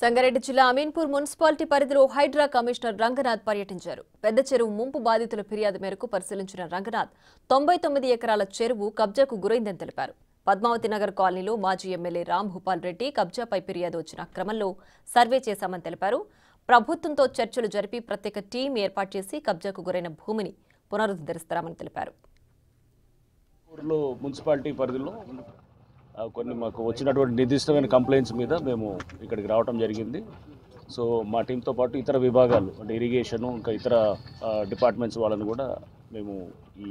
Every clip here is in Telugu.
సంగారెడ్డి జిల్లా అమీన్పూర్ మున్సిపాలిటీ పరిధిలో హైడ్రా కమిషనర్ రంగనాథ్ పర్యటించారు. పెద్ద చెరువు ముంపు బాధితుల ఫిర్యాదు మేరకు పరిశీలించిన రంగనాథ్ 99 ఎకరాల చెరువు కబ్జాకు గురైందని తెలిపారు. పద్మావతి నగర్ కాలనీలో మాజీ ఎమ్మెల్యే రామ్ భూపాల్ రెడ్డి కబ్జాపై ఫిర్యాదు వచ్చిన క్రమంలో సర్వే చేశామని తెలిపారు. ప్రభుత్వంతో చర్చలు జరిపి ప్రత్యేక టీం ఏర్పాటు చేసి కబ్జాకు గురైన భూమిని పునరుద్ధరిస్తామని తెలిపారు. మున్సిపాలిటీ పరిధిలో కొన్ని మాకు వచ్చినటువంటి నిర్దిష్టమైన కంప్లైంట్స్ మీద మేము ఇక్కడికి రావడం జరిగింది. సో మా టీంతో పాటు ఇతర విభాగాలు అంటే ఇరిగేషను ఇంకా ఇతర డిపార్ట్మెంట్స్ వాళ్ళని కూడా మేము ఈ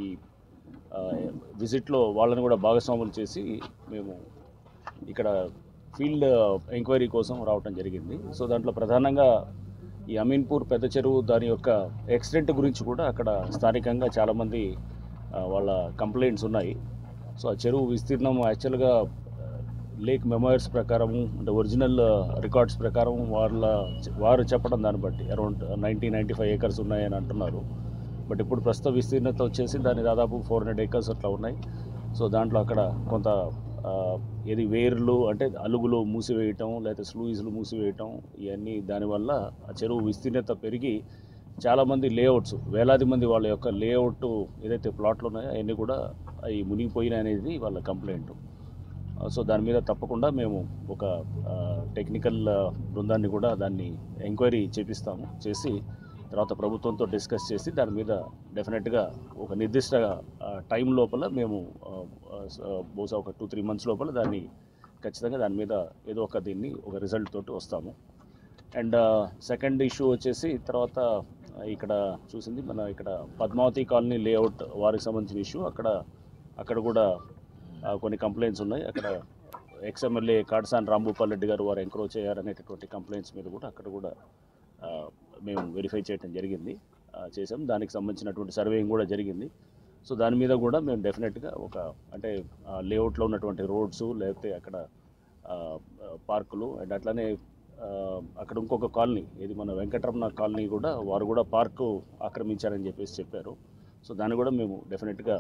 విజిట్లో వాళ్ళని కూడా భాగస్వాములు చేసి మేము ఇక్కడ ఫీల్డ్ ఎంక్వైరీ కోసం రావటం జరిగింది. సో దాంట్లో ప్రధానంగా ఈ అమీన్పూర్ పెద్ద చెరువు దాని యొక్క ఎక్స్టెంట్ గురించి కూడా అక్కడ స్థానికంగా చాలామంది వాళ్ళ కంప్లైంట్స్ ఉన్నాయి. సో ఆ చెరువు విస్తీర్ణం యాక్చువల్గా లేక్ మెమోయర్స్ ప్రకారము అంటే ఒరిజినల్ రికార్డ్స్ ప్రకారం వారు చెప్పడం దాన్ని బట్టి అరౌండ్ 95 ఏకర్స్ ఉన్నాయని అంటున్నారు. బట్ ఇప్పుడు ప్రస్తుత విస్తీర్ణత వచ్చేసి దాని దాదాపు 400 ఏకర్స్ అట్లా ఉన్నాయి. సో దాంట్లో అక్కడ కొంత ఏది వేర్లు అంటే అలుగులు మూసివేయటం లేకపోతే స్లూయిస్లు మూసివేయటం ఇవన్నీ దానివల్ల ఆ చెరువు విస్తీర్ణత పెరిగి చాలామంది లేఅవుట్స్ వేలాది మంది వాళ్ళ యొక్క లేఅవుట్ ఏదైతే ప్లాట్లు ఉన్నాయో అవన్నీ కూడా అవి మునిగిపోయినాయి అనేది వాళ్ళ కంప్లైంట్. సో దాని మీద తప్పకుండా మేము ఒక టెక్నికల్ బృందాన్ని కూడా దాన్ని ఎంక్వైరీ చేసి తర్వాత ప్రభుత్వంతో డిస్కస్ చేసి దాని మీద డెఫినెట్గా ఒక నిర్దిష్ట టైం లోపల మేము బహుశా ఒక 2-3 months లోపల దాన్ని ఖచ్చితంగా దాని మీద ఏదో ఒక రిజల్ట్ తోటి వస్తాము. అండ్ సెకండ్ ఇష్యూ వచ్చేసి తర్వాత ఇక్కడ చూసింది మన ఇక్కడ పద్మావతి కాలనీ లేఅవుట్ వారికి సంబంధించిన ఇష్యూ. అక్కడ కూడా కొన్ని కంప్లైంట్స్ ఉన్నాయి. అక్కడ ఎక్స్ఎమ్మెల్యే కాటసాని రామ్ భూపాల్ రెడ్డి గారు వారు ఎంక్రోచ్ అయ్యారనేటటువంటి కంప్లైంట్స్ మీద కూడా అక్కడ కూడా మేము వెరిఫై చేయడం చేసాం. దానికి సంబంధించినటువంటి సర్వేయింగ్ కూడా జరిగింది. సో దాని మీద కూడా మేము డెఫినెట్గా అంటే లేఅవుట్లో ఉన్నటువంటి రోడ్స్ లేకపోతే అక్కడ పార్కులు అండ్ అట్లానే అక్కడ ఇంకొక కాలనీ ఇది మన వెంకటరమణ కాలనీ కూడా వారు కూడా పార్కు ఆక్రమించారని చెప్పారు. సో దాన్ని కూడా మేము డెఫినెట్గా